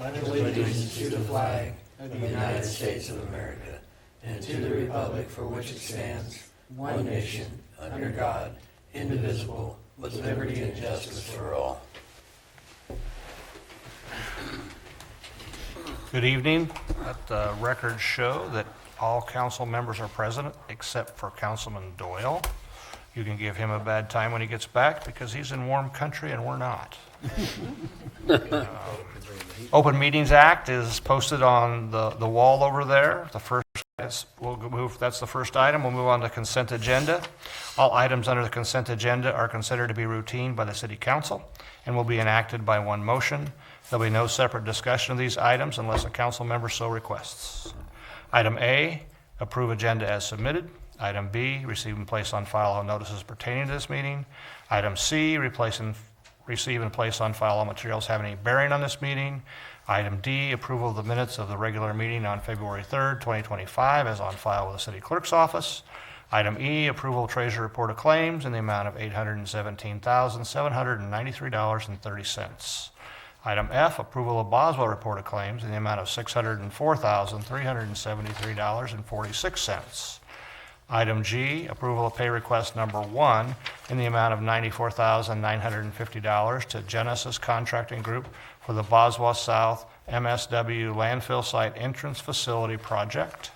pledge allegiance to the flag of the United States of America and to the republic for which it stands, one nation, under God, indivisible, with liberty and justice for all. Good evening. Let the record show that all council members are present except for Councilman Doyle. You can give him a bad time when he gets back because he's in warm country and we're not. Open Meetings Act is posted on the wall over there. That's the first item. We'll move on to consent agenda. All items under the consent agenda are considered to be routine by the City Council and will be enacted by one motion. There'll be no separate discussion of these items unless a council member so requests. Item A, approve agenda as submitted. Item B, receive and place on file all notices pertaining to this meeting. Item C, receive and place on file all materials having any bearing on this meeting. Item D, approval of the minutes of the regular meeting on February 3rd, 2025 as on file with the City Clerk's Office. Item E, approval of Treasurer Report of Claims in the amount of $817,793.30. Item F, approval of Boswell Report of Claims in the amount of $604,373.46. Item G, approval of pay request number 1 in the amount of $94,950 to Genesis Contracting Group for the Boswell South MSW landfill site entrance facility project.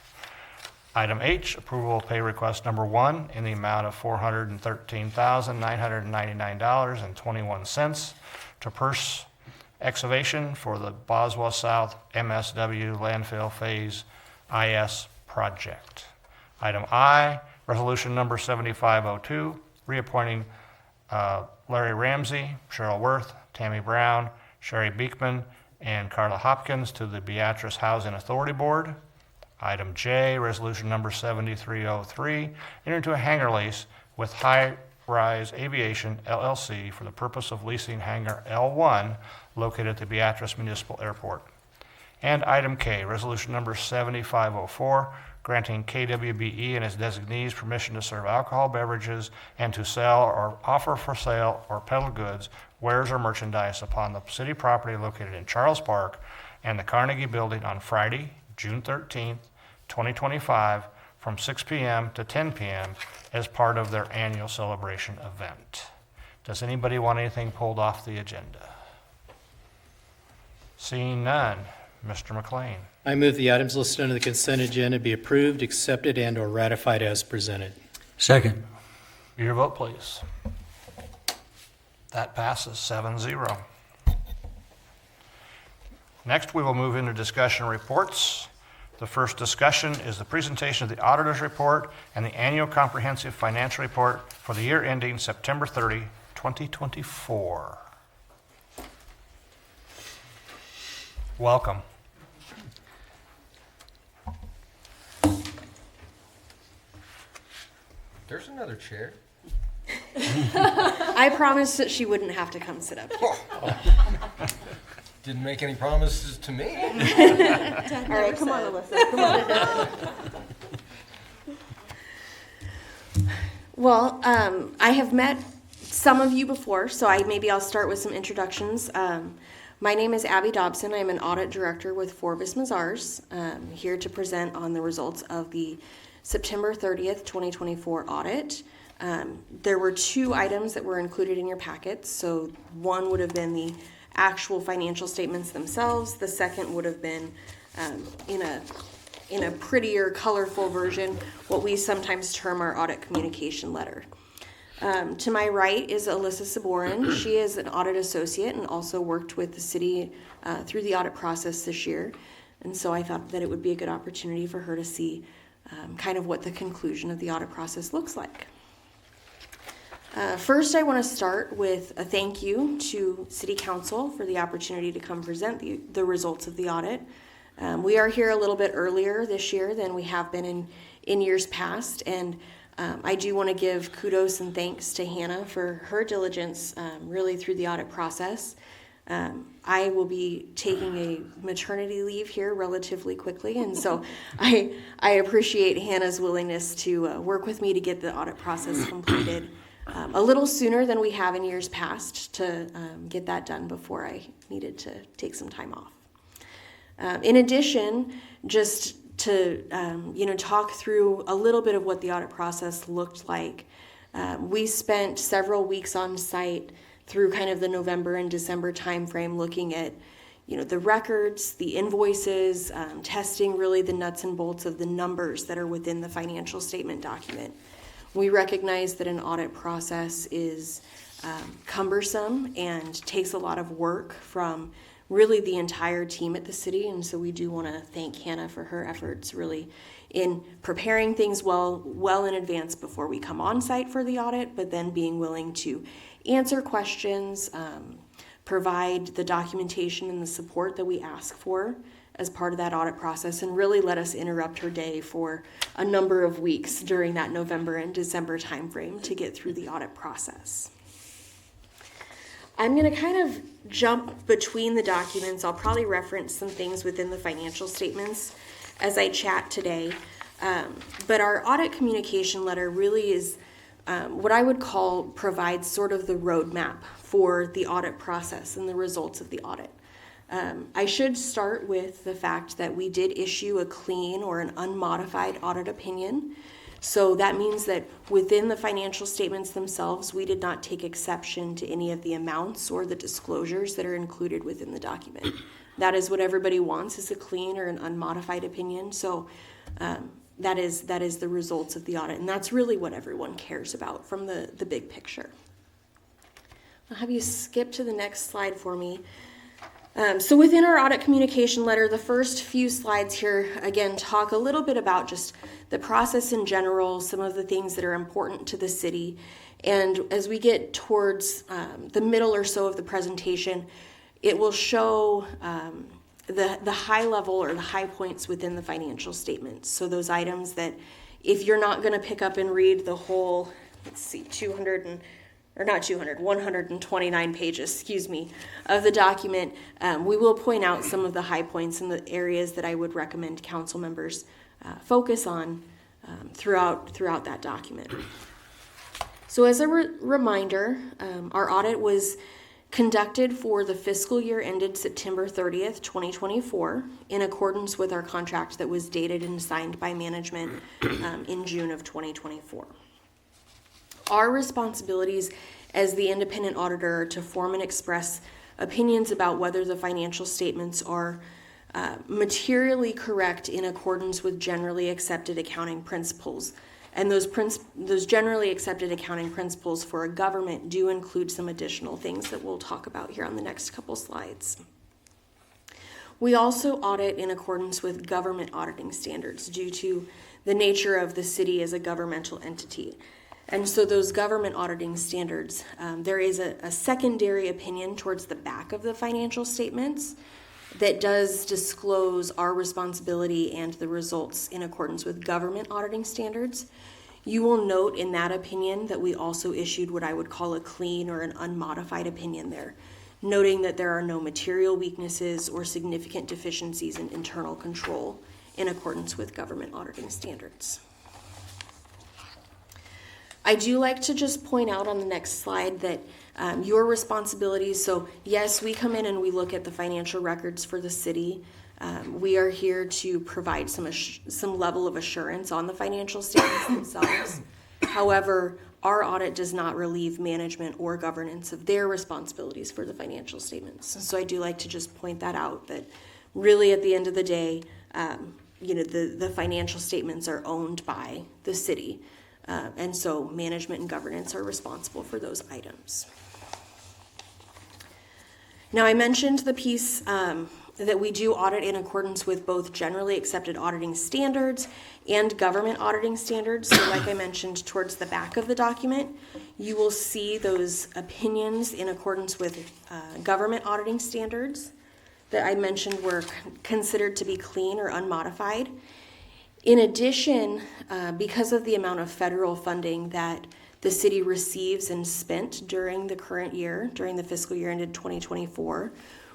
Item H, approval of pay request number 1 in the amount of $413,999.21 to Purse Excavation for the Boswell South MSW landfill phase IS project. Item I, resolution number 7502, reappointing Larry Ramsey, Cheryl Worth, Tammy Brown, Sherry Beekman, and Carla Hopkins to the Beatrice Housing Authority Board. Item J, resolution number 7303, enter into a hangar lease with High Rise Aviation LLC for the purpose of leasing hangar L1 located at the Beatrice Municipal Airport. And item K, resolution number 7504, granting KWBE and its designees permission to serve alcohol beverages and to sell or offer for sale or peddle goods, wares, or merchandise upon the city property located in Charles Park and the Carnegie Building on Friday, June 13th, 2025, from 6 p.m. to 10 p.m. as part of their annual celebration event. Does anybody want anything pulled off the agenda? Seeing none, Mr. McLean. I move the items listed under the consent agenda be approved, accepted, and/or ratified as presented. Second. Your vote, please. That passes 7-0. Next, we will move into discussion reports. The first discussion is the presentation of the Auditor's Report and the Annual Comprehensive Financial Report for the year ending September 30, 2024. Welcome. There's another chair. I promised that she wouldn't have to come sit up here. Didn't make any promises to me. All right, come on, Alyssa. Come on. Well, I have met some of you before, so I'll start with some introductions. My name is Abby Dobson. I'm an audit director with Forvis Mazars, here to present on the results of the September 30th, 2024 audit. There were 2 items that were included in your packets. So one would have been the actual financial statements themselves. The second would have been in a prettier, colorful version, what we sometimes term our audit communication letter. To my right is Alyssa Saborin. She is an audit associate and also worked with the city through the audit process this year. And so I thought that it would be a good opportunity for her to see kind of what the conclusion of the audit process looks like. First, I want to start with a thank you to City Council for the opportunity to come present the results of the audit. We are here a little bit earlier this year than we have been in years past, and I do want to give kudos and thanks to Hannah for her diligence really through the audit process. I will be taking a maternity leave here relatively quickly, and so I appreciate Hannah's willingness to work with me to get the audit process completed a little sooner than we have in years past to get that done before I needed to take some time off. In addition, just to talk through a little bit of what the audit process looked like, we spent several weeks on site through kind of the November and December timeframe looking at the records, the invoices, testing really the nuts and bolts of the numbers that are within the financial statement document. We recognize that an audit process is cumbersome and takes a lot of work from really the entire team at the city, and so we do want to thank Hannah for her efforts really in preparing things well in advance before we come on site for the audit, but then being willing to answer questions, provide the documentation and the support that we ask for as part of that audit process, and really let us interrupt her day for a number of weeks during that November and December timeframe to get through the audit process. I'm going to kind of jump between the documents. I'll probably reference some things within the financial statements as I chat today. But our audit communication letter really is what I would call provides sort of the roadmap for the audit process and the results of the audit. I should start with the fact that we did issue a clean or an unmodified audit opinion. So that means that within the financial statements themselves, we did not take exception to any of the amounts or the disclosures that are included within the document. That is what everybody wants, is a clean or an unmodified opinion. So that is the results of the audit, and that's really what everyone cares about from the big picture. I'll have you skip to the next slide for me. So within our audit communication letter, the first few slides here, again, talk a little bit about just the process in general, some of the things that are important to the city. And as we get towards the middle or so of the presentation, it will show the high level or the high points within the financial statements. So those items that if you're not going to pick up and read the whole, 129 pages, of the document, we will point out some of the high points and the areas that I would recommend council members focus on throughout that document. So as a reminder, our audit was conducted for the fiscal year ended September 30th, 2024, in accordance with our contract that was dated and signed by management in June of 2024. Our responsibilities as the independent auditor are to form and express opinions about whether the financial statements are materially correct in accordance with generally accepted accounting principles. And those generally accepted accounting principles for a government do include some additional things that we'll talk about here on the next couple slides. We also audit in accordance with government auditing standards due to the nature of the city as a governmental entity. And so those government auditing standards, there is a secondary opinion towards the back of the financial statements that does disclose our responsibility and the results in accordance with government auditing standards. You will note in that opinion that we also issued what I would call a clean or an unmodified opinion there, noting that there are no material weaknesses or significant deficiencies in internal control in accordance with government auditing standards. I do like to just point out on the next slide that your responsibilities, so yes, we come in and we look at the financial records for the city. We are here to provide some level of assurance on the financial statements themselves. However, our audit does not relieve management or governance of their responsibilities for the financial statements. So I do like to just point that out, that really at the end of the day, the financial statements are owned by the city. And so management and governance are responsible for those items. Now, I mentioned the piece that we do audit in accordance with both generally accepted auditing standards and government auditing standards. So like I mentioned, towards the back of the document, you will see those opinions in accordance with government auditing standards that I mentioned were considered to be clean or unmodified. In addition, because of the amount of federal funding that the city receives and spent during the current year, during the fiscal year ended 2024,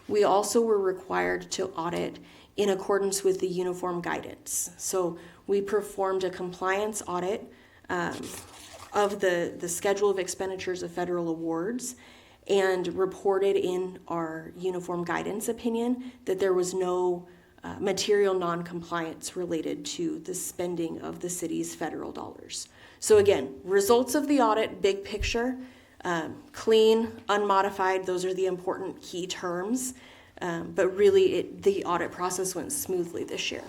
we also were required to audit in accordance with the uniform guidance. So we performed a compliance audit of the schedule of expenditures of federal awards and reported in our uniform guidance opinion that there was no material non-compliance related to the spending of the city's federal dollars. So again, results of the audit, big picture, clean, unmodified, those are the important key terms. But really, the audit process went smoothly this year.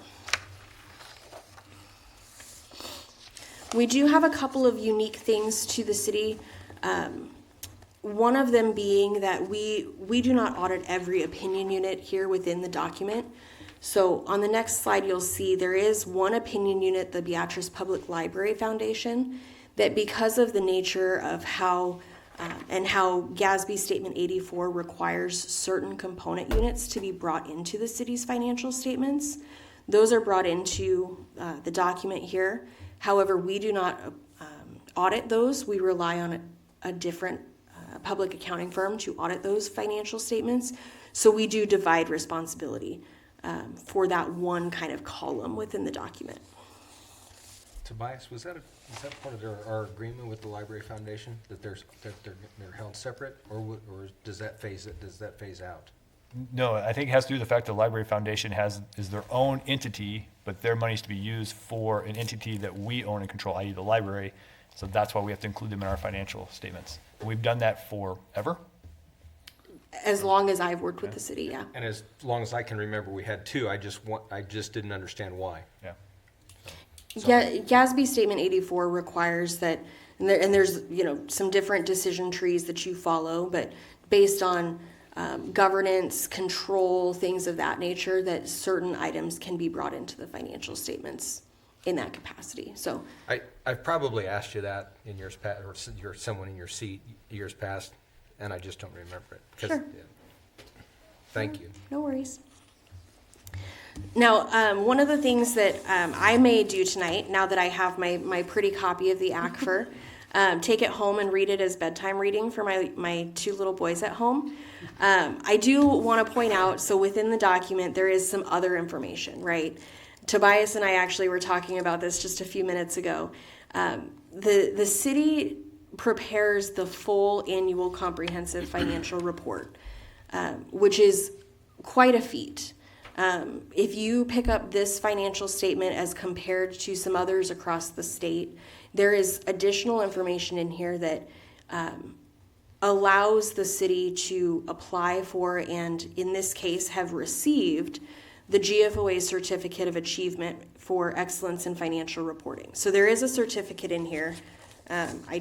We do have a couple of unique things to the city. One of them being that we do not audit every opinion unit here within the document. So on the next slide, you'll see there is one opinion unit, the Beatrice Public Library Foundation, that because of the nature of how GASB Statement 84 requires certain component units to be brought into the city's financial statements, those are brought into the document here. However, we do not audit those. We rely on a different public accounting firm to audit those financial statements. So we do divide responsibility for that one kind of column within the document. Tobias, was that part of our agreement with the Library Foundation, that they're held separate, or does that phase out? No, I think it has to do with the fact the Library Foundation is their own entity, but their money is to be used for an entity that we own and control, i.e. the library. So that's why we have to include them in our financial statements. We've done that forever. As long as I've worked with the city, yeah. And as long as I can remember, we had two. I just didn't understand why. Yeah. Yeah, GASB Statement 84 requires that, and there's some different decision trees that you follow, but based on governance, control, things of that nature, that certain items can be brought into the financial statements in that capacity. So I've probably asked you that in years past, or you're someone in your seat years past, and I just don't remember it. Sure. Yeah. Thank you. No worries. Now, one of the things that I may do tonight, now that I have my pretty copy of the ACFR, take it home and read it as bedtime reading for my two little boys at home. I do want to point out, so within the document, there is some other information, right? Tobias and I actually were talking about this just a few minutes ago. The city prepares the full annual comprehensive financial report, which is quite a feat. If you pick up this financial statement as compared to some others across the state, there is additional information in here that allows the city to apply for, and in this case have received, the GFOA Certificate of Achievement for Excellence in Financial Reporting. So there is a certificate in here. I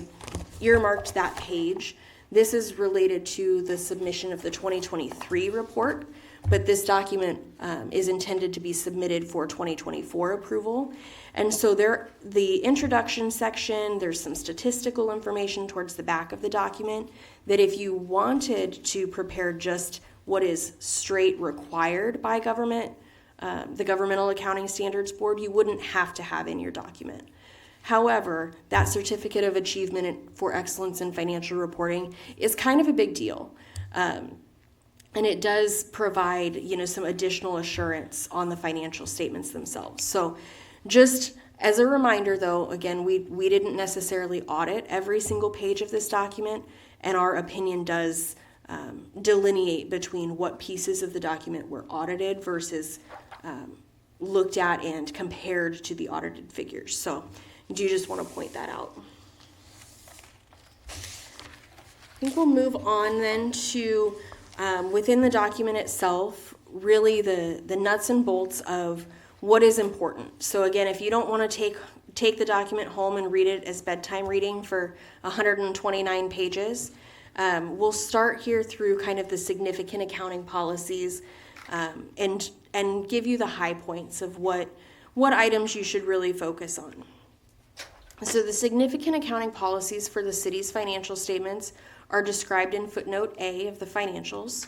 earmarked that page. This is related to the submission of the 2023 report, but this document is intended to be submitted for 2024 approval. And so the introduction section, there's some statistical information towards the back of the document that if you wanted to prepare just what is straight required by government, the Governmental Accounting Standards Board, you wouldn't have to have in your document. However, that Certificate of Achievement for Excellence in Financial Reporting is kind of a big deal. And it does provide, some additional assurance on the financial statements themselves. So just as a reminder, though, again, we didn't necessarily audit every single page of this document, and our opinion does delineate between what pieces of the document were audited versus looked at and compared to the audited figures. So I do just want to point that out. I think we'll move on then to within the document itself, really the nuts and bolts of what is important. So again, if you don't want to take the document home and read it as bedtime reading for 129 pages, we'll start here through kind of the significant accounting policies and give you the high points of what items you should really focus on. So the significant accounting policies for the city's financial statements are described in footnote A of the financials.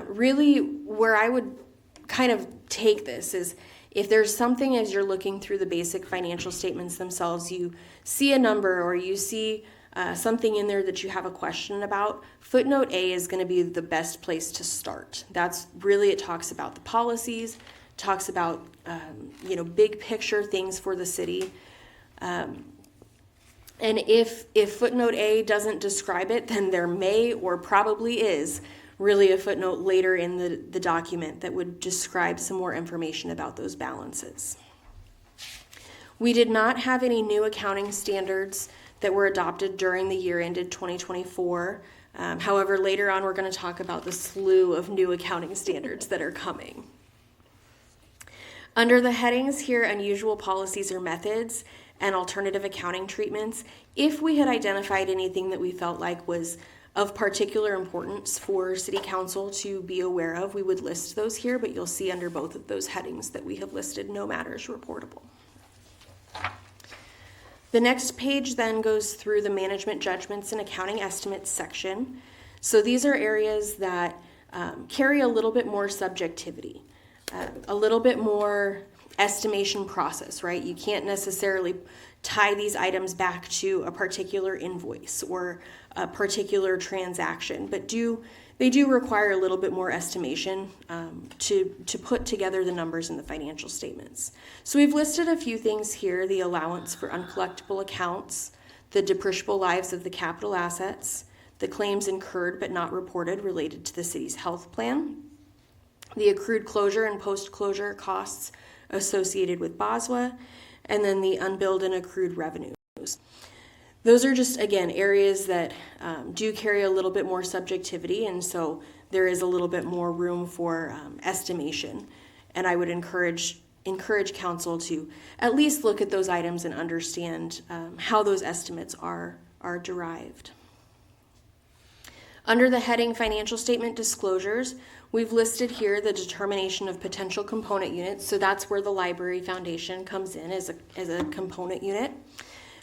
Really, where I would kind of take this is if there's something as you're looking through the basic financial statements themselves, you see a number or you see something in there that you have a question about, footnote A is going to be the best place to start. That's really, it talks about the policies, talks about, big picture things for the city. And if footnote A doesn't describe it, then there may or probably is really a footnote later in the document that would describe some more information about those balances. We did not have any new accounting standards that were adopted during the year ended 2024. However, later on, we're going to talk about the slew of new accounting standards that are coming. Under the headings here, unusual policies or methods and alternative accounting treatments, if we had identified anything that we felt like was of particular importance for City Council to be aware of, we would list those here, but you'll see under both of those headings that we have listed no matters reportable. The next page then goes through the management judgments and accounting estimates section. So these are areas that carry a little bit more subjectivity, a little bit more estimation process, right? You can't necessarily tie these items back to a particular invoice or a particular transaction, but they do require a little bit more estimation to put together the numbers in the financial statements. So we've listed a few things here: the allowance for uncollectible accounts, the depreciable lives of the capital assets, the claims incurred but not reported related to the city's health plan, the accrued closure and post-closure costs associated with BOSWA, and then the unbilled and accrued revenues. Those are just, again, areas that do carry a little bit more subjectivity, and so there is a little bit more room for estimation. And I would encourage council to at least look at those items and understand how those estimates are derived. Under the heading Financial Statement Disclosures, we've listed here the determination of potential component units. So that's where the Library Foundation comes in as a component unit,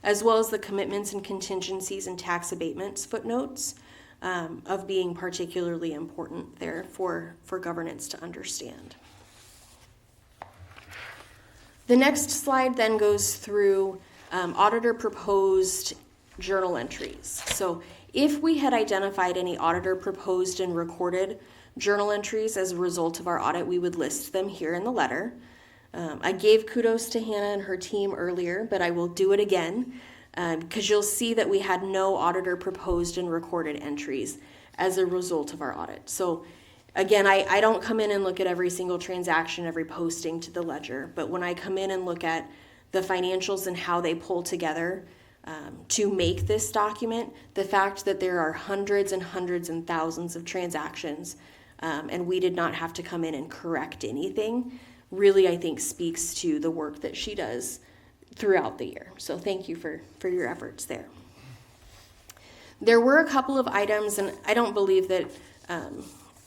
as well as the commitments and contingencies and tax abatements footnotes of being particularly important there for governance to understand. The next slide then goes through auditor proposed journal entries. So if we had identified any auditor proposed and recorded journal entries as a result of our audit, we would list them here in the letter. I gave kudos to Hannah and her team earlier, but I will do it again because you'll see that we had no auditor proposed and recorded entries as a result of our audit. So again, I don't come in and look at every single transaction, every posting to the ledger, but when I come in and look at the financials and how they pull together to make this document, the fact that there are hundreds and hundreds and thousands of transactions and we did not have to come in and correct anything, really I think speaks to the work that she does throughout the year. So thank you for your efforts there. There were a couple of items, and I don't believe that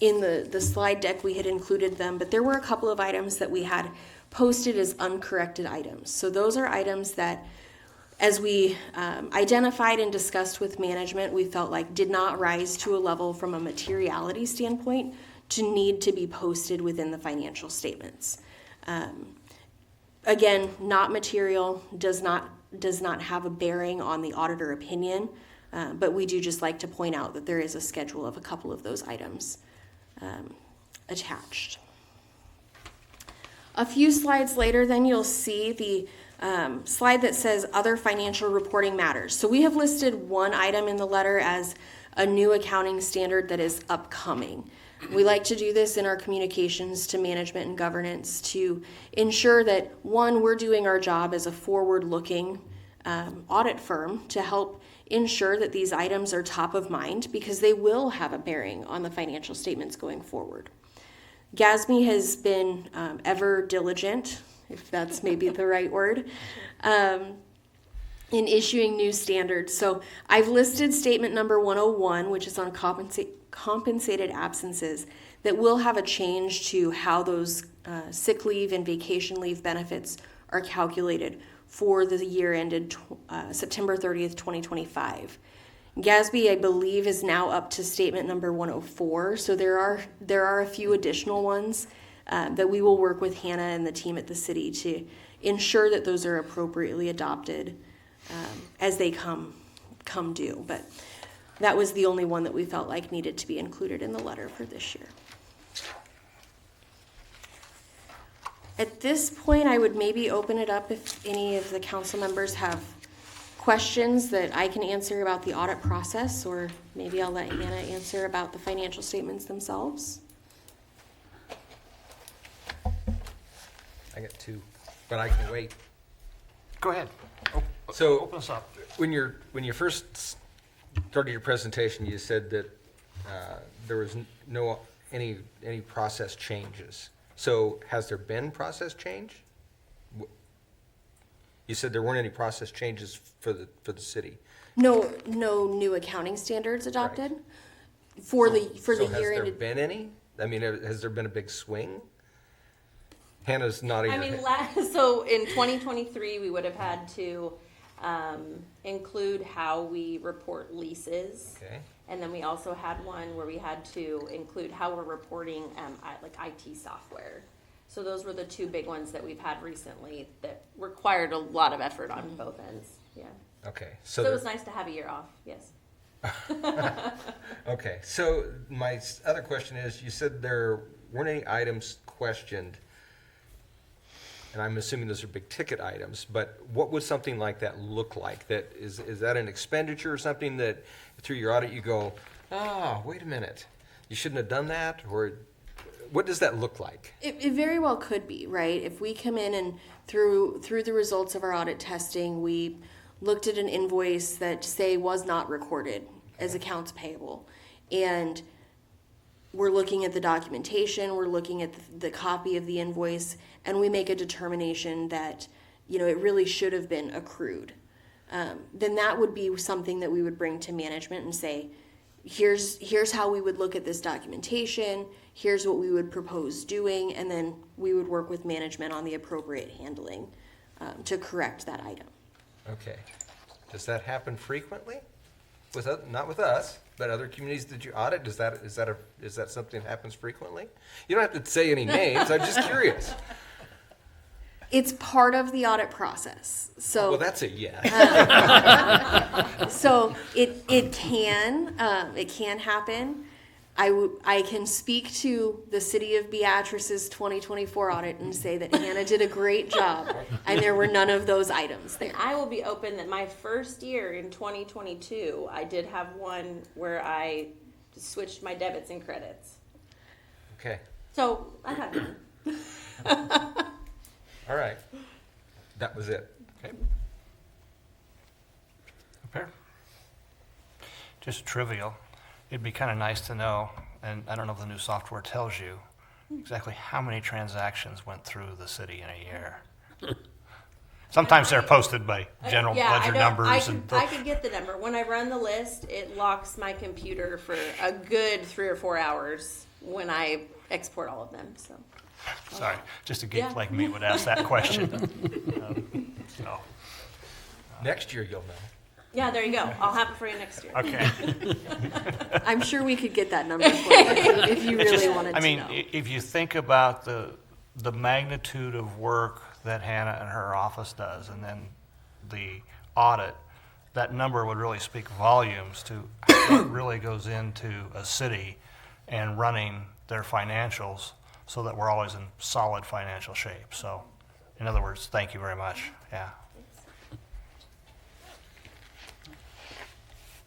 in the slide deck we had included them, but there were a couple of items that we had posted as uncorrected items. So those are items that, as we identified and discussed with management, we felt like did not rise to a level from a materiality standpoint to need to be posted within the financial statements. Again, not material, does not have a bearing on the auditor opinion, but we do just like to point out that there is a schedule of a couple of those items attached. A few slides later, then you'll see the slide that says other financial reporting matters. So we have listed one item in the letter as a new accounting standard that is upcoming. We like to do this in our communications to management and governance to ensure that, one, we're doing our job as a forward-looking audit firm to help ensure that these items are top of mind because they will have a bearing on the financial statements going forward. GASB has been ever diligent, if that's maybe the right word, in issuing new standards. So I've listed statement number 101, which is on compensated absences, that will have a change to how those sick leave and vacation leave benefits are calculated for the year ended September 30th, 2025. GASB, I believe, is now up to statement number 104, so there are a few additional ones that we will work with Hannah and the team at the city to ensure that those are appropriately adopted as they come due. But that was the only one that we felt like needed to be included in the letter for this year. At this point, I would maybe open it up if any of the council members have questions that I can answer about the audit process, or maybe I'll let Hannah answer about the financial statements themselves. I got two, but I can wait. Go ahead. So Open us up. when you first started your presentation, you said that there was any process changes. So has there been process change? You said there weren't any process changes for the city. No new accounting standards adopted for So the has year there ended. been any? I mean, has there been a big swing? Hannah's nodding. I her mean, head. so in 2023, we would have had to include how we report leases. Okay. And then we also had one where we had to include how we're reporting like IT software. So those were the two big ones that we've had recently that required a lot of effort on both ends. Yeah. Okay. So it was nice to have a year off. Yes. Okay, so my other question is, you said there weren't any items questioned, and I'm assuming those are big ticket items, but what would something like that look like? That is that an expenditure or something that through your audit you go, wait a minute, you shouldn't have done that? Or what does that look like? It very well could be, right? If we come in and through the results of our audit testing, we looked at an invoice that, say, was not recorded as accounts payable, and we're looking at the documentation, we're looking at the copy of the invoice, and we make a determination that, it really should have been accrued. Then that would be something that we would bring to management and say, here's how we would look at this documentation, here's what we would propose doing, and then we would work with management on the appropriate handling to correct that item. Okay, does that happen frequently? Not with us, but other communities that you audit, is that something that happens frequently? You don't have to say any names, I'm just curious. It's part of the audit process, so. Well, that's a yes. So it can happen. I can speak to the City of Beatrice's 2024 audit and say that Hannah did a great job, and there were none of those items there. I will be open that my first year in 2022, I did have one where I switched my debits and credits. Okay, So I had one. all right. That was it. Okay. Fair. Just trivial. It'd be kind of nice to know, and I don't know if the new software tells you, exactly how many transactions went through the city in a year. Sometimes they're posted by general ledger numbers. I could get the number. When I run the list, it locks my computer for a good 3 or 4 hours when I export all of them. So. Sorry, just a geek Yeah. like me would ask that question. So, Next year you'll know. Yeah, there you go. I'll have it for you next year. okay. I'm sure we could get that number for you if you really wanted I to mean, know. if you think about the magnitude of work that Hannah and her office does, and then the audit, that number would really speak volumes to what really goes into a city and running their financials so that we're always in solid financial shape. So, in other words, thank you very much. Yeah.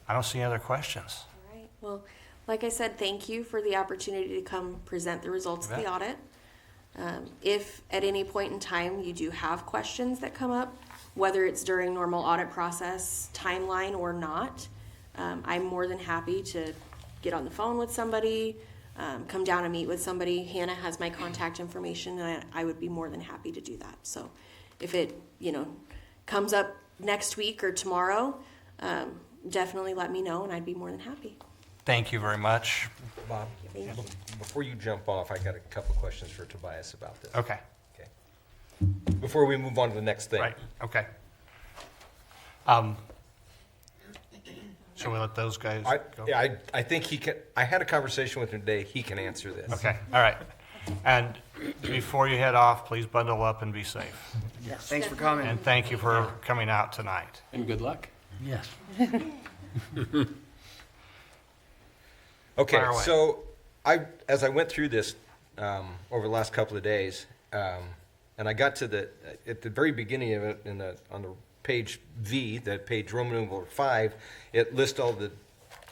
I don't see any other questions. All right. Well, like I said, thank you for the opportunity to come present the results of the You bet. audit. If at any point in time you do have questions that come up, whether it's during normal audit process, timeline or not, I'm more than happy to get on the phone with somebody, come down and meet with somebody. Hannah has my contact information, and I would be more than happy to do that. So if it, comes up next week or tomorrow, definitely let me know, and I'd be more than happy. Thank you very much. Bob, Thank you. before you jump off, I got a couple questions for Tobias about this. Okay, Okay. Before we move on to the next thing. right, okay. Shall we let those guys go? I think he can, I had a conversation with him today, he can answer this. Okay, all right. And before you head off, please bundle up and be safe. Yes, thanks for coming. And thank you for coming out tonight. And good luck. Yes. Okay, Fire away. so as I went through this over the last couple of days, and I got to at the very beginning of it, on the page V, that page Roman numeral 5, it lists all the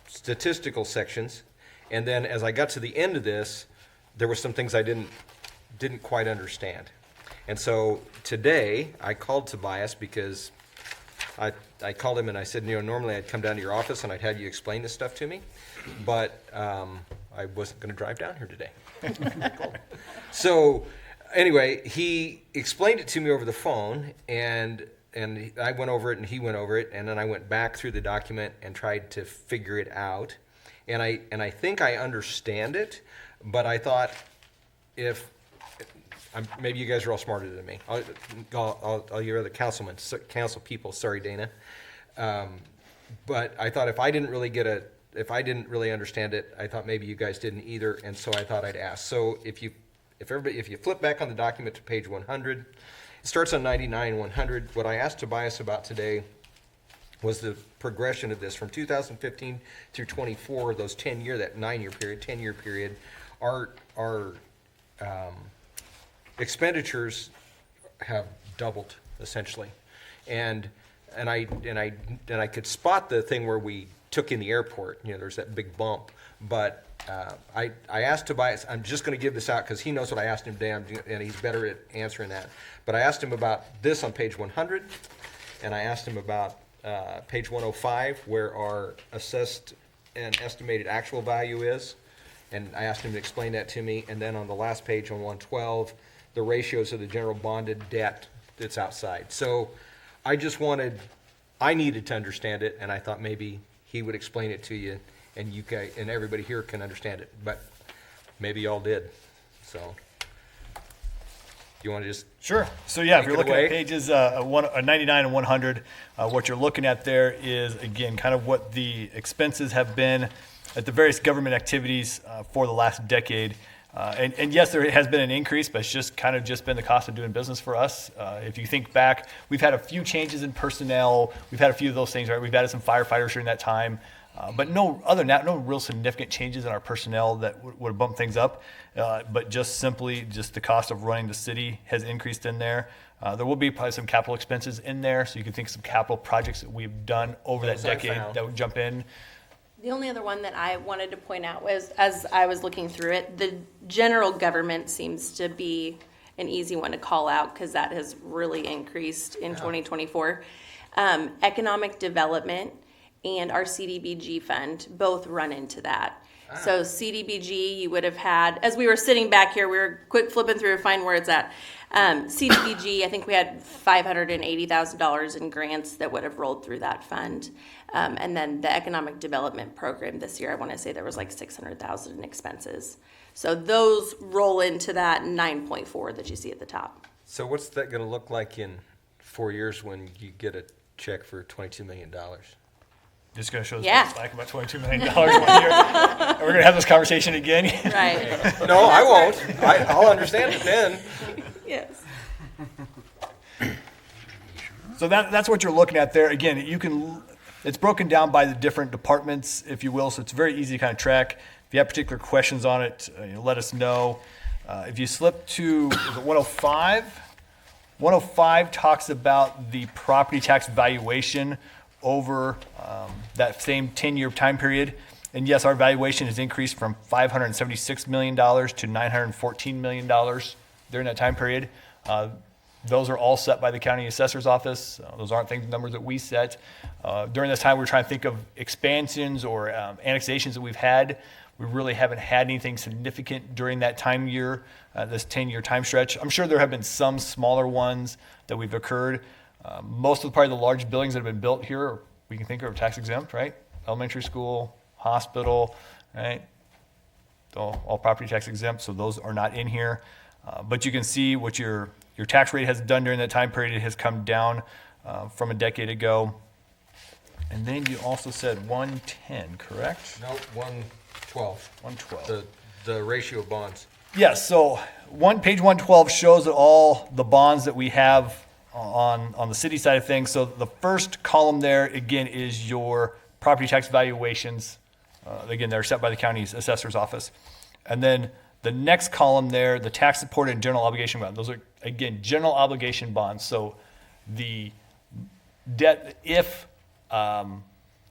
statistical sections. And then as I got to the end of this, there were some things I didn't quite understand. And so today I called Tobias because I called him and I said, normally I'd come down to your office and I'd have you explain this stuff to me, but I wasn't going to drive down here today. So anyway, he explained it to me over the phone, and I went over it and he went over it, and then I went back through the document and tried to figure it out. And I think I understand it, but I thought maybe you guys are all smarter than me. I'll hear the council people. Sorry, Dana. But I thought if I didn't really understand it, I thought maybe you guys didn't either, and so I thought I'd ask. So if you flip back on the document to page 100, it starts on 99, 100. What I asked Tobias about today was the progression of this from 2015 through 24. Those 10-year period, our expenditures have doubled essentially, and I could spot the thing where we took in the airport. There's that big bump, but I asked Tobias. I'm just going to give this out because he knows what I asked him today, and he's better at answering that. But I asked him about this on page 100, and I asked him about page 105, where our assessed and estimated actual value is, and I asked him to explain that to me. And then on the last page on 112, the ratios of the general bonded debt that's outside. So I needed to understand it, and I thought maybe he would explain it to you, and you guys and everybody here can understand it, but maybe y'all did. So you want to just Sure. So yeah, if take you're it looking away? at pages 99 and 100, what you're looking at there is, again, kind of what the expenses have been at the various government activities for the last decade. And yes, there has been an increase, but it's just been the cost of doing business for us. If you think back, we've had a few changes in personnel. We've had a few of those things, right? We've added some firefighters during that time. But no real significant changes in our personnel that would bump things up. But just the cost of running the city has increased in there. There will be probably some capital expenses in there. So you can think of some capital projects that we've done over that Those I decade found. that would jump in. The only other one that I wanted to point out was, as I was looking through it, the general government seems to be an easy one to call out because that has really increased in 2024. Economic development and our CDBG fund both run into that. So CDBG, you would have had, as we were sitting back here, we were quick flipping through to find where it's at. CDBG, I think we had $580,000 in grants that would have rolled through that fund. And then the economic development program this year, I want to say there was like $600,000 in expenses. So those roll into that 9.4 that you see at the top. So what's that going to look like in 4 years when you get a check for $22 million? Just going to show us Yeah. what's like about $22 million 1 year. And we're going to have this conversation again. Right. No, I won't. I'll understand it then. Yes. So that's what you're looking at there. Again, it's broken down by the different departments, if you will, so it's very easy to kind of track. If you have particular questions on it, let us know. If you slip to 105, 105 talks about the property tax valuation over that same 10-year time period. And yes, our valuation has increased from $576 million to $914 million during that time period. Those are all set by the county assessor's office. Those aren't numbers that we set. During this time, we're trying to think of expansions or annexations that we've had. We really haven't had anything significant during that this 10-year time stretch. I'm sure there have been some smaller ones that we've occurred. Most of the large buildings that have been built here, we can think of tax exempt, right? Elementary school, hospital, right? All property tax exempt, so those are not in here. But you can see what your tax rate has done during that time period. It has come down from a decade ago. And then you also said 110, correct? No, 112. 112. The ratio of bonds. Yes, so page 112 shows all the bonds that we have on the city side of things. So the first column there, again, is your property tax valuations. Again, they're set by the county's assessor's office. And then the next column there, the tax supported and general obligation bonds. Those are, again, general obligation bonds. So the debt, if the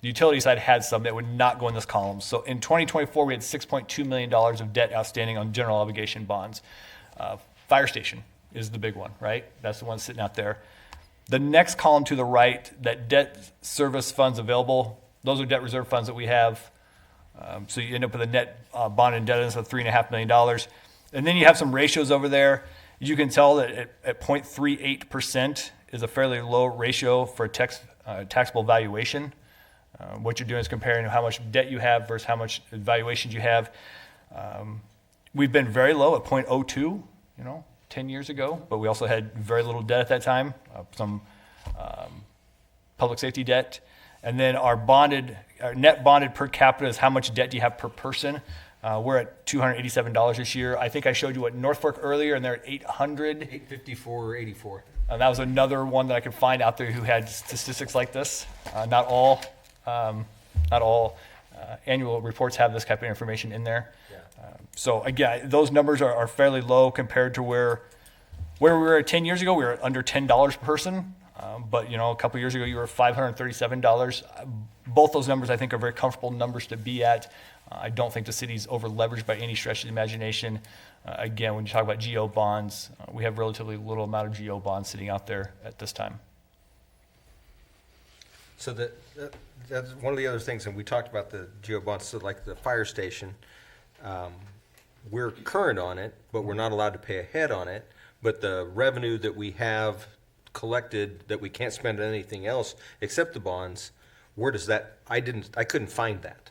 utility side had some, that would not go in this column. So in 2024, we had $6.2 million of debt outstanding on general obligation bonds. Fire station is the big one, right? That's the one sitting out there. The next column to the right, that debt service funds available, those are debt reserve funds that we have. So you end up with a net bond indebtedness of $3.5 million. And then you have some ratios over there. You can tell that at 0.38% is a fairly low ratio for taxable valuation. What you're doing is comparing how much debt you have versus how much valuations you have. We've been very low at 0.02, 10 years ago, but we also had very little debt at that time, some public safety debt. And then our net bonded per capita is how much debt do you have per person. We're at $287 this year. I think I showed you what North Fork earlier, and they're at 800. 854.84. And that was another one that I could find out there who had statistics like this. Not all annual reports have this type of information in there. Yeah. So again, those numbers are fairly low compared to where we were 10 years ago. We were under $10 per person. But a couple years ago, you were $537. Both those numbers, I think, are very comfortable numbers to be at. I don't think the city's over leveraged by any stretch of the imagination. Again, when you talk about GO bonds, we have relatively little amount of GO bonds sitting out there at this time. So that's one of the other things, and we talked about the GO bonds, so like the fire station, we're current on it, but we're not allowed to pay ahead on it. But the revenue that we have collected that we can't spend on anything else except the bonds, where does that, I couldn't find that.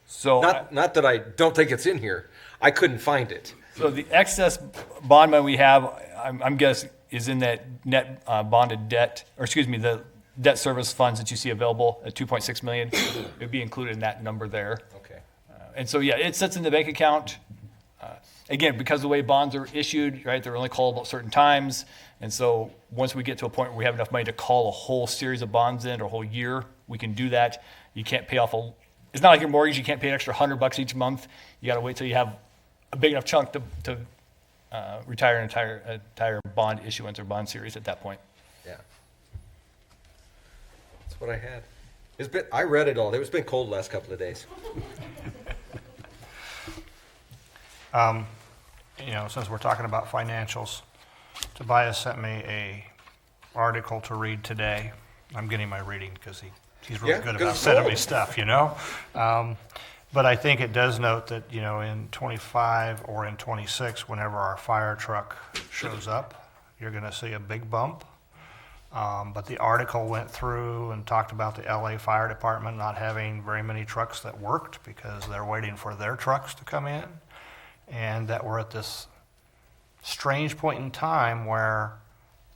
So Not that I don't think it's in here, I couldn't find it. So the excess bond money we have, I'm guessing, is in that net bonded debt, or excuse me, the debt service funds that you see available at $2.6 million. It'd be included in that number there. Okay. And so, yeah, it sits in the bank account. Again, because the way bonds are issued, right, they're only callable at certain times. And so once we get to a point where we have enough money to call a whole series of bonds in or a whole year, we can do that. You can't pay off it's not like your mortgage. You can't pay an extra $100 each month. You got to wait till you have a big enough chunk to retire an entire bond issuance or bond series at that point. Yeah. That's what I had. I read it all. It's been cold the last couple of days. Since we're talking about financials, Tobias sent me a article to read today. I'm getting my reading because he's really good about sending me stuff, But I think it does note that, in 25 or in 26, whenever our fire truck shows up, you're going to see a big bump. But the article went through and talked about the LA Fire Department not having very many trucks that worked because they're waiting for their trucks to come in. And that we're at this strange point in time where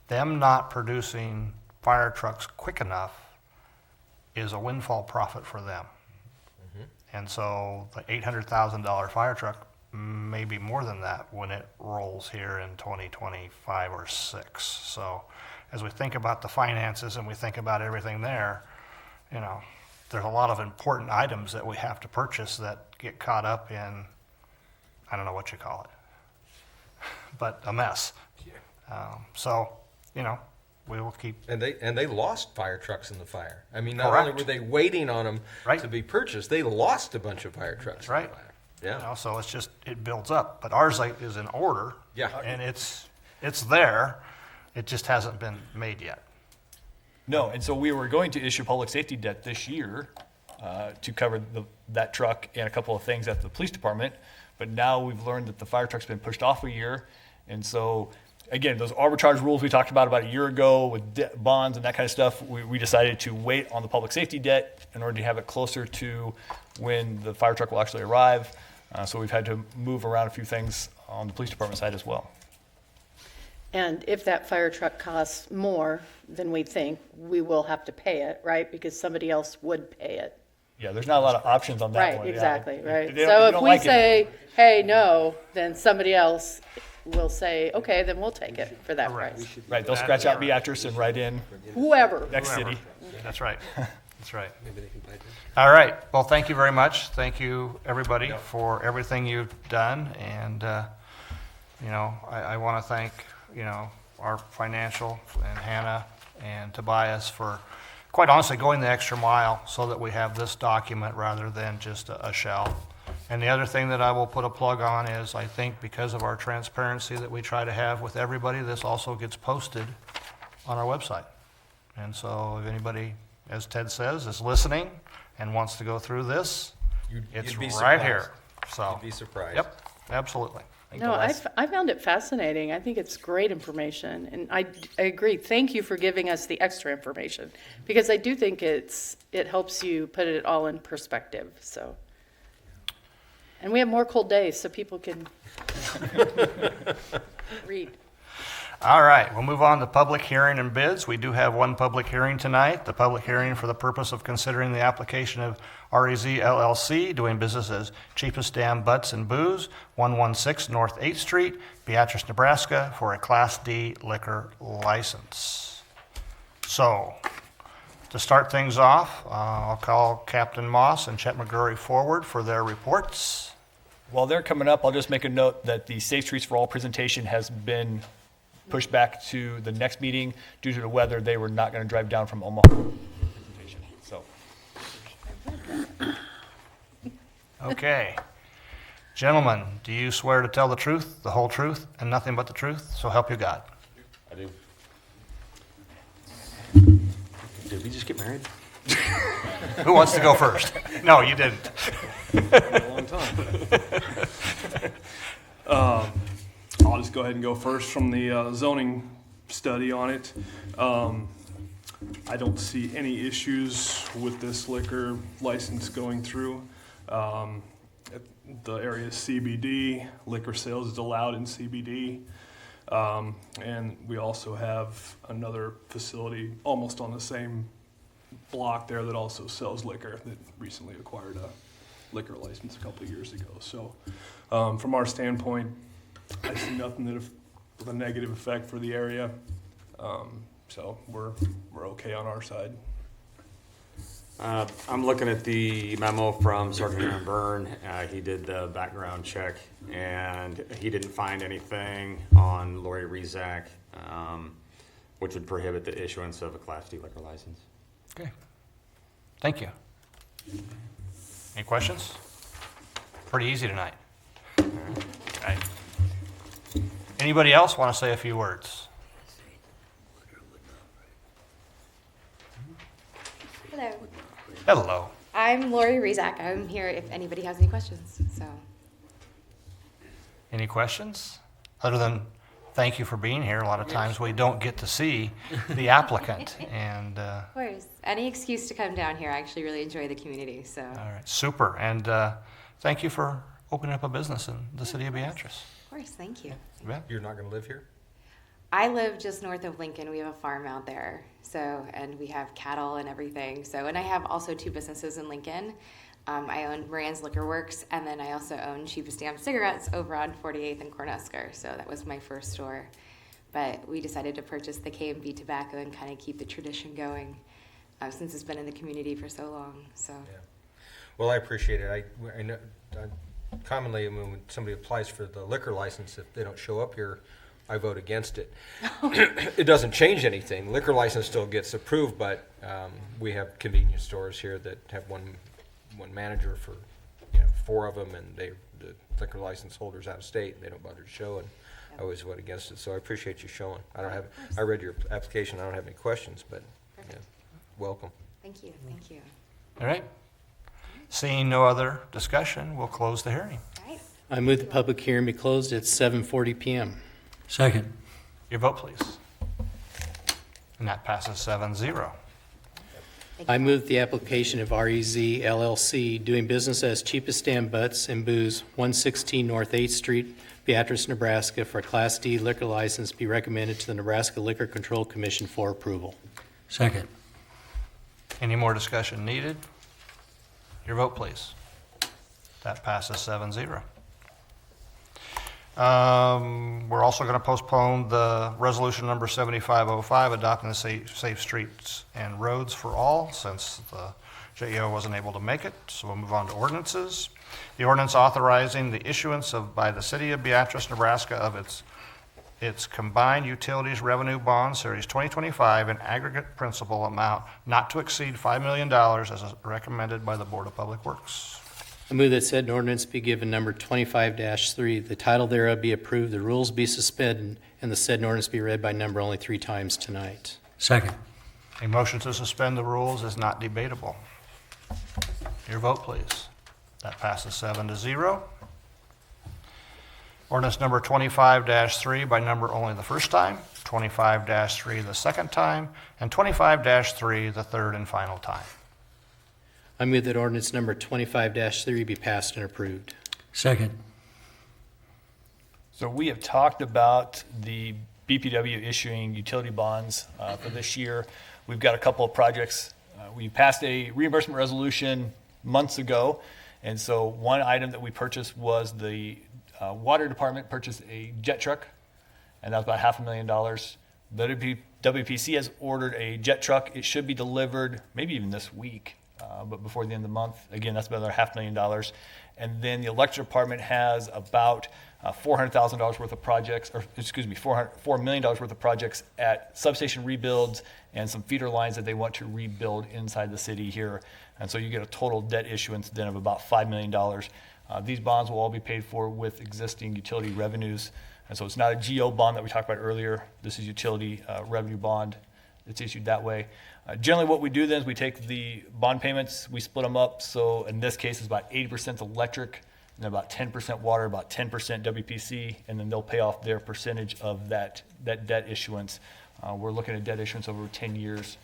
them not producing fire trucks quick enough is a windfall profit for them. Mm-hmm. And so the $800,000 fire truck may be more than that when it rolls here in 2025 or 6. So as we think about the finances and we think about everything there, there's a lot of important items that we have to purchase that get caught up in, I don't know what you call it, but a mess. We will keep. And they lost fire trucks in the fire. I mean, not Correct. only were they waiting on them Right. to be purchased, they lost a bunch of fire trucks. That's right. In the fire. Yeah. So it builds up. But ours is in order. Yeah. And it's there. It just hasn't been made yet. No, and so we were going to issue public safety debt this year to cover that truck and a couple of things at the police department. But now we've learned that the fire truck's been pushed off a year. And so, again, those arbitrage rules we talked about a year ago with bonds and that kind of stuff, we decided to wait on the public safety debt in order to have it closer to when the fire truck will actually arrive. So we've had to move around a few things on the police department side as well. And if that fire truck costs more than we think, we will have to pay it, right? Because somebody else would pay it. Yeah, there's not a lot of options on that Right, one. exactly, Yeah. right. They So if don't we like it. say, hey, no, then somebody else will say, okay, then we'll take it for that Correct. price. Right, they'll scratch out Beatrice and write in Whoever. next Whoever. city. That's right. That's right. All right. Well, thank you very much. Thank you, everybody, for everything you've done. And, I want to thank, our financial and Hannah and Tobias for quite honestly, going the extra mile so that we have this document rather than just a shell. And the other thing that I will put a plug on is, I think because of our transparency that we try to have with everybody, this also gets posted on our website. And so if anybody, as Ted says, is listening and wants to go through this, it's You'd be right surprised. here. So, You'd be surprised. yep, absolutely. No, I found it fascinating. I think it's great information, and I agree. Thank you for giving us the extra information, because I do think it helps you put it all in perspective, so. And we have more cold days, so people can read. All right, we'll move on to public hearing and bids. We do have one public hearing tonight. The public hearing for the purpose of considering the application of REZ LLC, doing business as Cheapest Damn Butts and Booze, 116 North 8th Street, Beatrice, Nebraska, for a Class D liquor license. So, to start things off, I'll call Captain Moss and Chet McGurry forward for their reports. While they're coming up, I'll just make a note that the Safe Streets for All presentation has been pushed back to the next meeting due to the weather. They were not going to drive down from Omaha. So, Okay. Gentlemen, do you swear to tell the truth, the whole truth, and nothing but the truth? So help you God. I do. Did we just get married? Who wants to go first? No, you didn't. A long time. I'll just go ahead and go first from the zoning study on it. I don't see any issues with this liquor license going through. The area is CBD, liquor sales is allowed in CBD. And we also have another facility almost on the same block there that also sells liquor that recently acquired a liquor license a couple of years ago. So from our standpoint, I see nothing with a negative effect for the area. So we're okay on our side. I'm looking at the memo from Sergeant Aaron Byrne. He did the background check, and he didn't find anything on Lori Rezak, which would prohibit the issuance of a Class D liquor license. Okay. Thank you. Any questions? Pretty easy tonight. Okay. Anybody else want to say a few words? Hello, Hello. I'm Lori Rezak. I'm here if anybody has any questions. So, Any questions? Other than thank you for being here. A lot of times we don't get to see the applicant. And of course, any excuse to come down here. I actually really enjoy the community. So, all right, super. And thank you for opening up a business in the city of Beatrice. of course, thank you. You bet. You're not going to live here? I live just north of Lincoln. We have a farm out there. So, and we have cattle and everything. So, and I have also 2 businesses in Lincoln. I own Moran's Liquor Works, and then I also own Cheapest Damn Cigarettes over on 48th and Cornhusker. So that was my first store. But we decided to purchase the K&B tobacco and kind of keep the tradition going since it's been in the community for so long. So. Yeah. Well, I appreciate it. I know commonly when somebody applies for the liquor license, if they don't show up here, I vote against it. It doesn't change anything. Liquor license still gets approved, but we have convenience stores here that have one manager for 4 of them, and the liquor license holders out of state, and they don't bother to show, and I always vote against it. So I appreciate you showing. I read your application. I don't have any questions, but welcome. Thank you. Thank you. All right. Seeing no other discussion, we'll close the hearing. All right. I move the public hearing be closed at 7:40 PM. Second. Your vote, please. And that passes 7-0. Thank I you. move the application of REZ LLC, doing business as Cheapest Damn Butts and Booze, 116 North 8th Street, Beatrice, Nebraska, for a Class D liquor license be recommended to the Nebraska Liquor Control Commission for approval. Second. Any more discussion needed? Your vote, please. That passes 7-0. We're also going to postpone the resolution number 7505, adopting the Safe Streets and Roads for All, since the JEO wasn't able to make it. So we'll move on to ordinances. The ordinance authorizing the issuance by the city of Beatrice, Nebraska, of its It's Combined Utilities Revenue Bond Series 2025 in aggregate principal amount not to exceed $5 million as recommended by the Board of Public Works. I move that said ordinance be given number 25-3, the title thereof be approved, the rules be suspended, and the said ordinance be read by number only 3 times tonight. Second. A motion to suspend the rules is not debatable. Your vote, please. That passes 7-0. Ordinance number 25-3 by number only the first time, 25-3 the second time, and 25-3 the third and final time. I move that ordinance number 25-3 be passed and approved. Second. So we have talked about the BPW issuing utility bonds for this year. We've got a couple of projects. We passed a reimbursement resolution months ago, and so one item that we purchased was the water department purchased a jet truck, and that was about $500,000. The WPC has ordered a jet truck. It should be delivered maybe even this week, but before the end of the month. Again, that's about another $500,000. And then the electric department has about $400,000 worth of projects, or excuse me, $4 million worth of projects at substation rebuilds and some feeder lines that they want to rebuild inside the city here. And so you get a total debt issuance then of about $5 million. These bonds will all be paid for with existing utility revenues. And so it's not a GO bond that we talked about earlier. This is utility revenue bond. It's issued that way. Generally what we do then is we take the bond payments, we split them up. So in this case, it's about 80% electric, and then about 10% water, about 10% WPC, and then they'll pay off their percentage of that debt issuance. We're looking at debt issuance over 10 years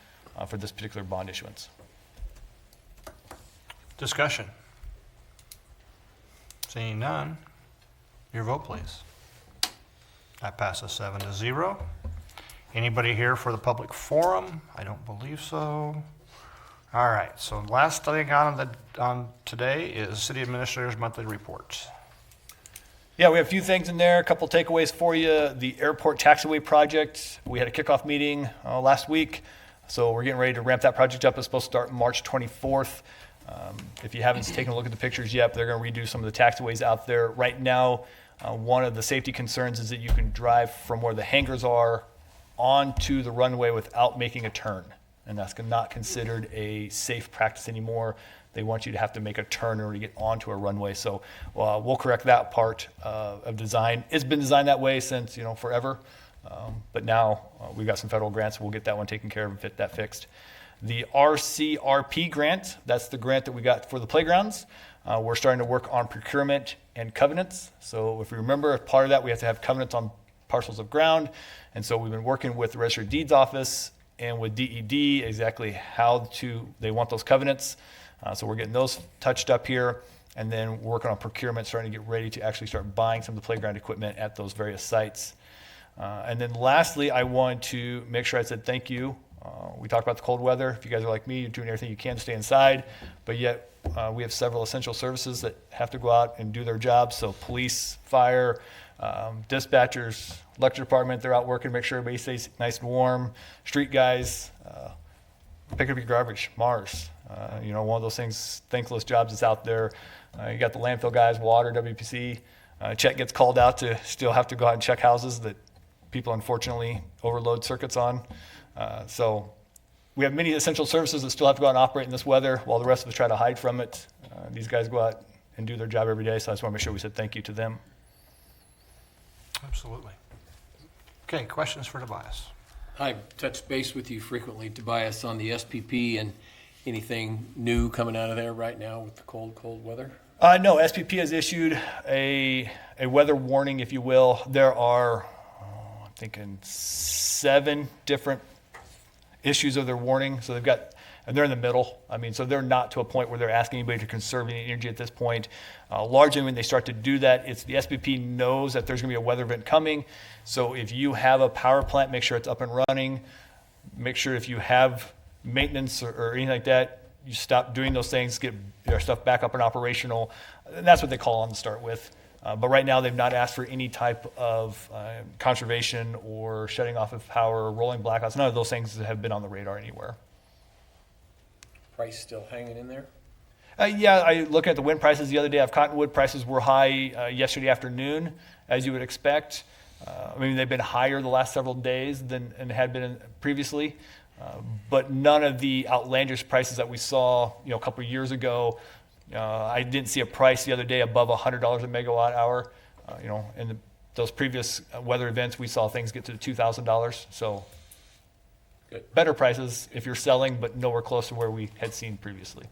for this particular bond issuance. Discussion. Seeing none, your vote, please. That passes 7-0. Anybody here for the public forum? I don't believe so. All right, so last thing on today is City Administrator's monthly report. Yeah, we have a few things in there, a couple takeaways for you. The airport taxiway project, we had a kickoff meeting last week, so we're getting ready to ramp that project up. It's supposed to start March 24th. If you haven't taken a look at the pictures yet, they're going to redo some of the taxiways out there. Right now, one of the safety concerns is that you can drive from where the hangars are onto the runway without making a turn, and that's not considered a safe practice anymore. They want you to have to make a turn in order to get onto a runway. So we'll correct that part of design. It's been designed that way since forever, but now we've got some federal grants. We'll get that one taken care of and get that fixed. The RCRP grant, that's the grant that we got for the playgrounds. We're starting to work on procurement and covenants. So if you remember, as part of that, we have to have covenants on parcels of ground. And so we've been working with the Register of Deeds office and with DED exactly how they want those covenants. So we're getting those touched up here, and then we're working on procurement, starting to get ready to actually start buying some of the playground equipment at those various sites. And then lastly, I want to make sure I said thank you. We talked about the cold weather. If you guys are like me, you're doing everything you can to stay inside, but yet we have several essential services that have to go out and do their jobs. So police, fire, dispatchers, electric department, they're out working to make sure everybody stays nice and warm. Street guys, pick up your garbage, Mars. One of those things, thankless jobs that's out there. You got the landfill guys, water, WPC. Chet gets called out to still have to go out and check houses that people unfortunately overload circuits on. So we have many essential services that still have to go out and operate in this weather while the rest of us try to hide from it. These guys go out and do their job every day, so I just want to make sure we said thank you to them. Absolutely. Okay, questions for Tobias? I've touched base with you frequently, Tobias, on the SPP, and anything new coming out of there right now with the cold weather? No, SPP has issued a weather warning, if you will. There are, I'm thinking 7 different issues of their warning. So and they're in the middle. So they're not to a point where they're asking anybody to conserve any energy at this point. Largely when they start to do that, it's the SPP knows that there's going to be a weather event coming. So if you have a power plant, make sure it's up and running. Make sure if you have maintenance or anything like that, you stop doing those things, get your stuff back up and operational. And that's what they call on to start with. But right now they've not asked for any type of conservation or shutting off of power or rolling blackouts. None of those things have been on the radar anywhere. Price still hanging in there? Yeah, I looked at the wind prices the other day. Cottonwood prices were high yesterday afternoon, as you would expect. I mean, they've been higher the last several days than and had been previously, but none of the outlandish prices that we saw, a couple of years ago. I didn't see a price the other day above $100 a megawatt hour. In those previous weather events, we saw things get to $2,000. So Good. better prices if you're selling, but nowhere close to where we had seen previously.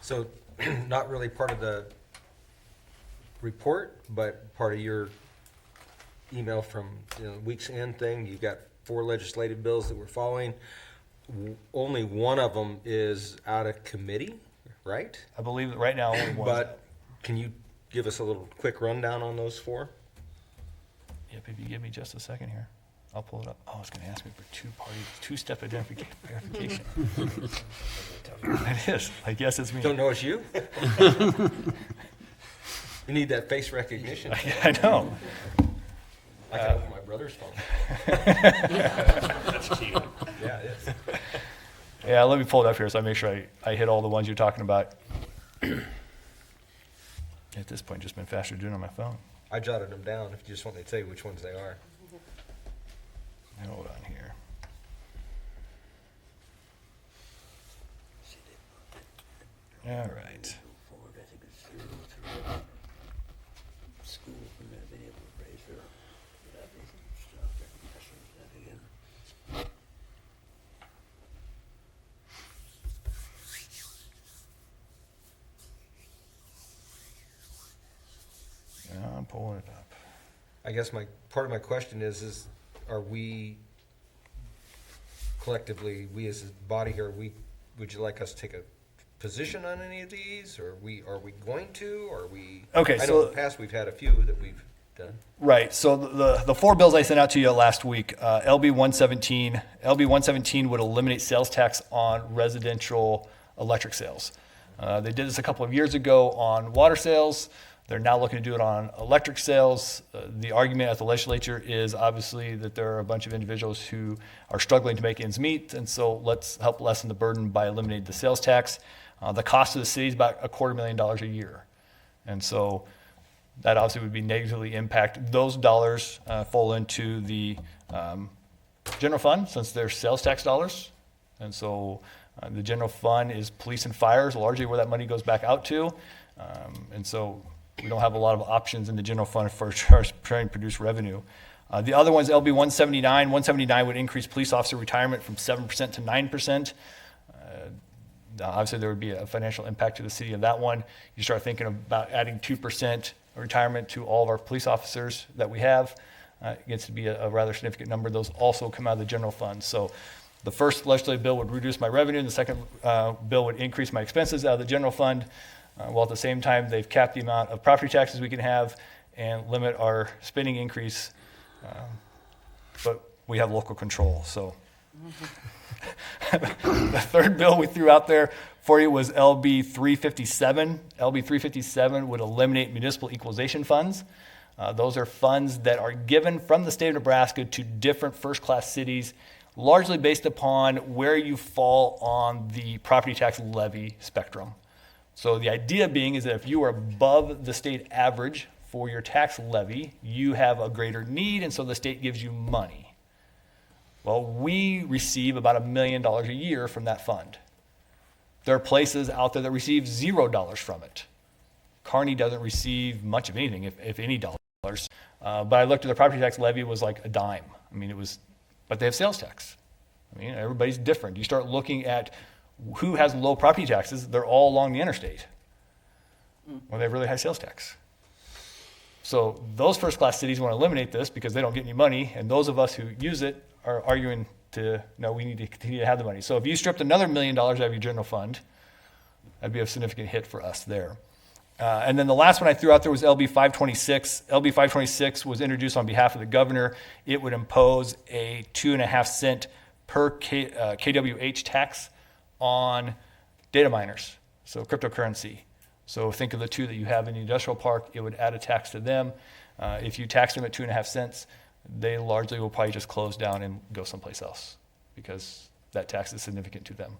So, not really part of the report, but part of your email from week's end thing. You've got 4 legislative bills that we're following. Only one of them is out of committee, right? I believe that right now only one. But can you give us a little quick rundown on those 4? Yep, if you give me just a second here, I'll pull it up. Oh, it's going to ask me for two-step verification. It is. I guess it's me. Don't know it's you? You need that face recognition. I know. I can open my brother's phone. That's cheating. Yeah, it is. Yeah, let me pull it up here so I make sure I hit all the ones you're talking about. At this point, just been faster doing it on my phone. I jotted them down if you just want me to tell you which ones they are. Hold on here. All right. School permit, being able to raise their levies and stuff, their commissions, that again. Yeah, I'm pulling it up. I guess part of my question is are we collectively, we as a body here, would you like us to take a position on any of these, or are we going to, or are we? Okay, I so- know in the past we've had a few that we've done. Right. So the 4 bills I sent out to you last week, LB 117 would eliminate sales tax on residential electric sales. They did this a couple of years ago on water sales. They're now looking to do it on electric sales. The argument at the legislature is obviously that there are a bunch of individuals who are struggling to make ends meet, and so let's help lessen the burden by eliminating the sales tax. The cost of the city is about $250,000 a year, and so that obviously would be negatively impact. Those dollars fall into the general fund since they're sales tax dollars, and so the general fund is police and fires, largely where that money goes back out to, and so we don't have a lot of options in the general fund for trying to produce revenue. The other one's LB 179. 179 would increase police officer retirement from 7% to 9%. Obviously, there would be a financial impact to the city of that one. You start thinking about adding 2% retirement to all of our police officers that we have. It gets to be a rather significant number. Those also come out of the general fund. So the first legislative bill would reduce my revenue, and the second bill would increase my expenses out of the general fund, while at the same time they've capped the amount of property taxes we can have and limit our spending increase. But we have local control, so. The third bill we threw out there for you was LB 357. LB 357 would eliminate municipal equalization funds. Those are funds that are given from the state of Nebraska to different first-class cities, largely based upon where you fall on the property tax levy spectrum. So the idea being is that if you are above the state average for your tax levy, you have a greater need, and so the state gives you money. Well, we receive about $1 million a year from that fund. There are places out there that receive $0 from it. Kearney doesn't receive much of anything, if any dollars. But I looked at the property tax levy, was like a dime. I mean, but they have sales tax. I mean, everybody's different. You start looking at who has low property taxes, they're all along the interstate. Well, they have really high sales tax. So those first-class cities want to eliminate this because they don't get any money, and those of us who use it are arguing no, we need to continue to have the money. So if you stripped another $1 million out of your general fund, that'd be a significant hit for us there. And then the last one I threw out there was LB 526. LB 526 was introduced on behalf of the governor. It would impose a 2.5 cent per kWh tax on data miners, so cryptocurrency. So think of the 2 that you have in the industrial park. It would add a tax to them. If you tax them at 2.5 cents, they largely will probably just close down and go someplace else because that tax is significant to them.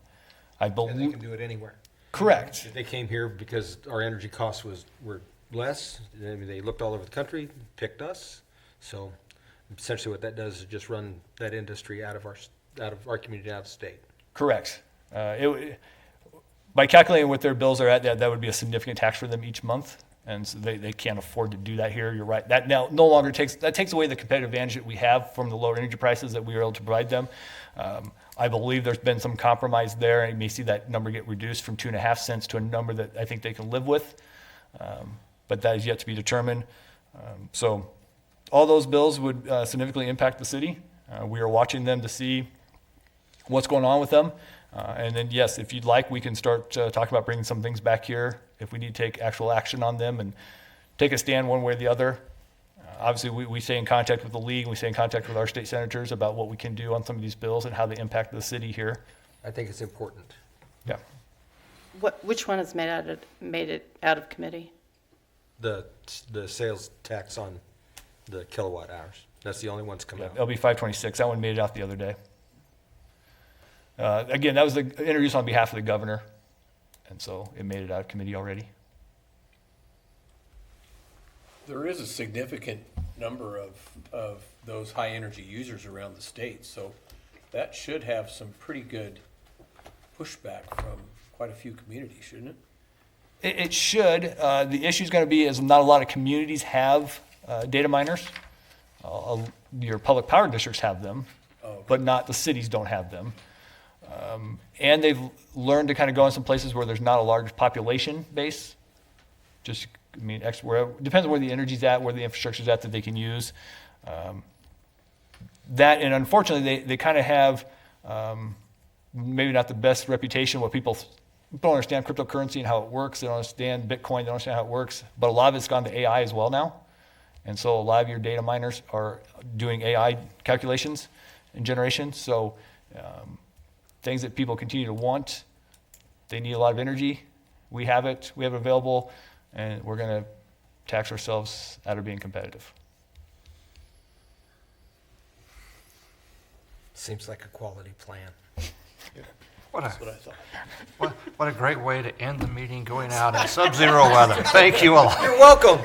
I And they believe can do it anywhere. correct. They came here because our energy costs were less. I mean, they looked all over the country, picked us. So essentially what that does is just run that industry out of our community, out of state. Correct. By calculating what their bills are at, that would be a significant tax for them each month. And so they can't afford to do that here. You're right. That now no longer takes away the competitive advantage that we have from the lower energy prices that we are able to provide them. I believe there's been some compromise there, and you may see that number get reduced from 2.5 cents to a number that I think they can live with. But that is yet to be determined. So all those bills would significantly impact the city. We are watching them to see what's going on with them. And then, yes, if you'd like, we can start talking about bringing some things back here if we need to take actual action on them and take a stand one way or the other. Obviously, we stay in contact with the league. We stay in contact with our state senators about what we can do on some of these bills and how they impact the city here. I think it's important. Yeah. Which one has made it out of committee? The sales tax on the kilowatt hours. That's the only one that's come out. LB 526, that one made it out the other day. Again, that was introduced on behalf of the governor, and so it made it out of committee already. There is a significant number of those high-energy users around the state, so that should have some pretty good pushback from quite a few communities, shouldn't it? It should. The issue is going to be is not a lot of communities have data miners. Your public power districts have them, but not the cities don't have them. And they've learned to kind of go in some places where there's not a large population base. Just, I mean, depends on where the energy's at, where the infrastructure's at that they can use. That, and unfortunately, they kind of have maybe not the best reputation. What people don't understand cryptocurrency and how it works. They don't understand Bitcoin. They don't understand how it works. But a lot of it's gone to AI as well now. And so a lot of your data miners are doing AI calculations and generation. So things that people continue to want, they need a lot of energy. We have it available, and we're going to tax ourselves out of being competitive. Seems like a quality plan. That's what I thought. What a great way to end the meeting, going out in sub-zero weather. Thank you a lot. You're welcome.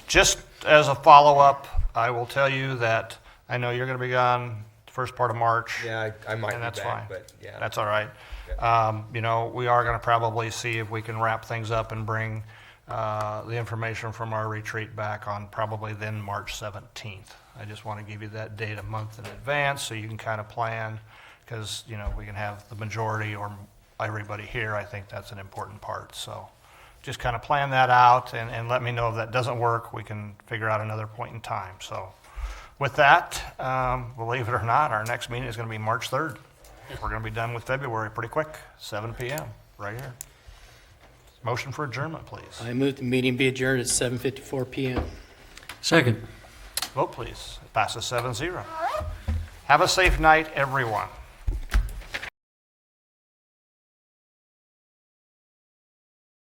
Just as a follow-up, I will tell you that I know you're going to be gone the first part of March. Yeah, I might And be that's back, fine. but yeah. That's all right. You know, we are going to probably see if we can wrap things up and bring the information from our retreat back on probably then March 17th. I just want to give you that date a month in advance so you can kind of plan, because, you know, we can have the majority or everybody here. I think that's an important part. So just kind of plan that out and let me know if that doesn't work. We can figure out another point in time. So with that, believe it or not, our next meeting is going to be March 3rd. We're going to be done with February pretty quick, 7 p.m. right here. Motion for adjournment, please. I move the meeting be adjourned at 7:54 p.m. Second. Vote, please. Passes 7-0. Have a safe night, everyone.